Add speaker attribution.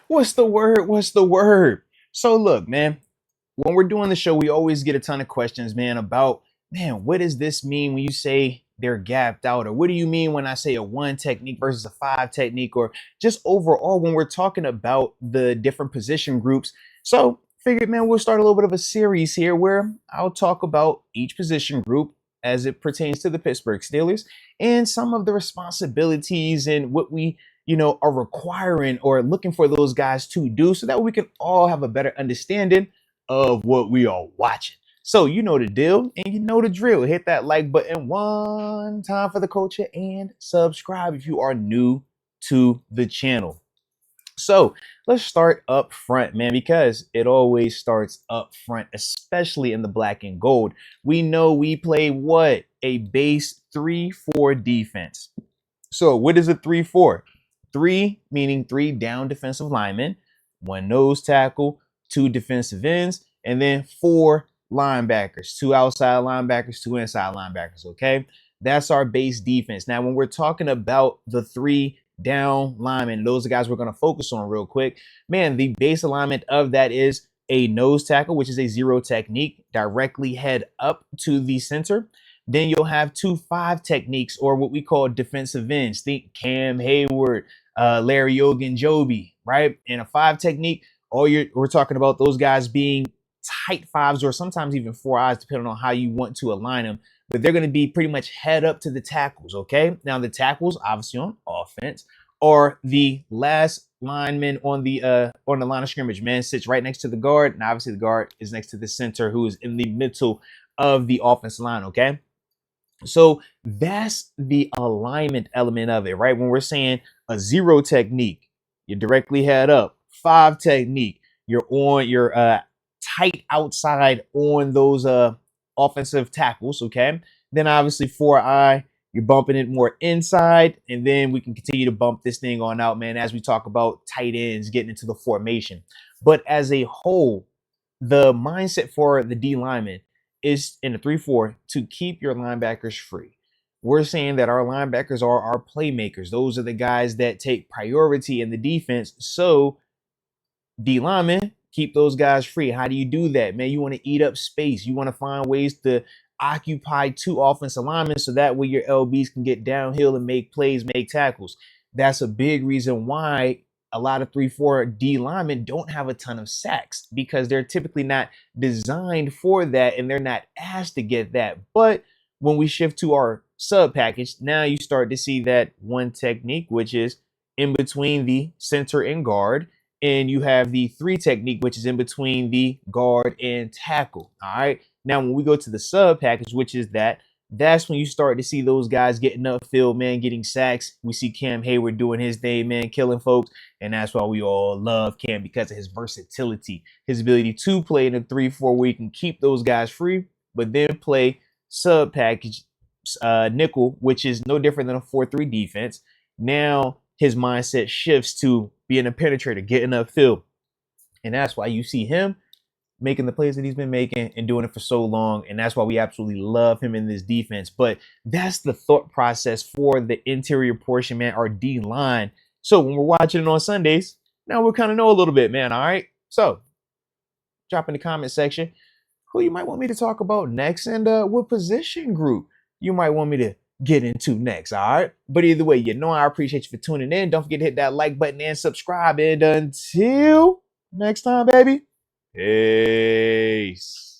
Speaker 1: What's the word? What's the word? So look, man, when we're doing the show, we always get a ton of questions, man, about, man, what does this mean when you say they're gapped out? Or what do you mean when I say a one technique versus a five technique? Or just overall when we're talking about the different position groups. So figured, man, we'll start a little bit of a series here where I'll talk about each position group as it pertains to the Pittsburgh Steelers and some of the responsibilities and what we are requiring or looking for those guys to do so that we can all have a better understanding of what we are watching. So you know the deal and you know the drill. Hit that like button one time for the culture and subscribe if you are new to the channel. So let's start up front, man, because it always starts up front, especially in the black and gold. We know we play what? A base 3-4 defense. So what is a 3-4? 3 meaning 3 down defensive linemen, 1 nose tackle, 2 defensive ends, and then 4 linebackers, 2 outside linebackers, 2 inside linebackers, okay? That's our base defense. Now, when we're talking about the 3 down linemen, those are guys we're going to focus on real quick. Man, the base alignment of that is a nose tackle, which is a zero technique, directly head up to the center. Then you'll have 2-5 techniques, or what we call defensive ends. Think Cam Hayward, Larry Ogunjobi, right? And a 5 technique, we're talking about those guys being tight 5s or sometimes even 4 eyes, depending on how you want to align them. But they're going to be pretty much head up to the tackles, okay? Now, the tackles, obviously on offense, are the last lineman on the line of scrimmage. Man sits right next to the guard, and obviously the guard is next to the center, who is in the middle of the offensive line, okay? So that's the alignment element of it, right? When we're saying a zero technique, you're directly head up. 5 technique, you're on your tight outside on those offensive tackles, okay? Then obviously 4-eye, you're bumping it more inside, and then we can continue to bump this thing on out, man, as we talk about tight ends getting into the formation. But as a whole, the mindset for the D lineman is in a 3-4 to keep your linebackers free. We're saying that our linebackers are our playmakers. Those are the guys that take priority in the defense. So D linemen, keep those guys free. How do you do that, man? You want to eat up space. You want to find ways to occupy 2 offensive linemen so that way your LBs can get downhill and make plays, make tackles. That's a big reason why a lot of 3-4 D linemen don't have a ton of sacks, because they're typically not designed for that and they're not asked to get that. But when we shift to our sub package, now you start to see that one technique, which is in between the center and guard. And you have the 3 technique, which is in between the guard and tackle. All right. Now, when we go to the sub package, which is that's when you start to see those guys getting upfield, man, getting sacks. We see Cam Hayward doing his thing, man, killing folks. And that's why we all love Cam, because of his versatility, his ability to play in a 3-4 where you can keep those guys free, but then play sub package nickel, which is no different than a 4-3 defense. Now his mindset shifts to being a penetrator, getting upfield. And that's why you see him making the plays that he's been making and doing it for so long. And that's why we absolutely love him in this defense. But that's the thought process for the interior portion, man, our D line. So when we're watching it on Sundays, now we kind of know a little bit, man. All right. So drop in the comment section who you might want me to talk about next, and what position group you might want me to get into next. All right. But either way, I appreciate you for tuning in. Don't forget to hit that like button and subscribe. And until next time, baby. Peace.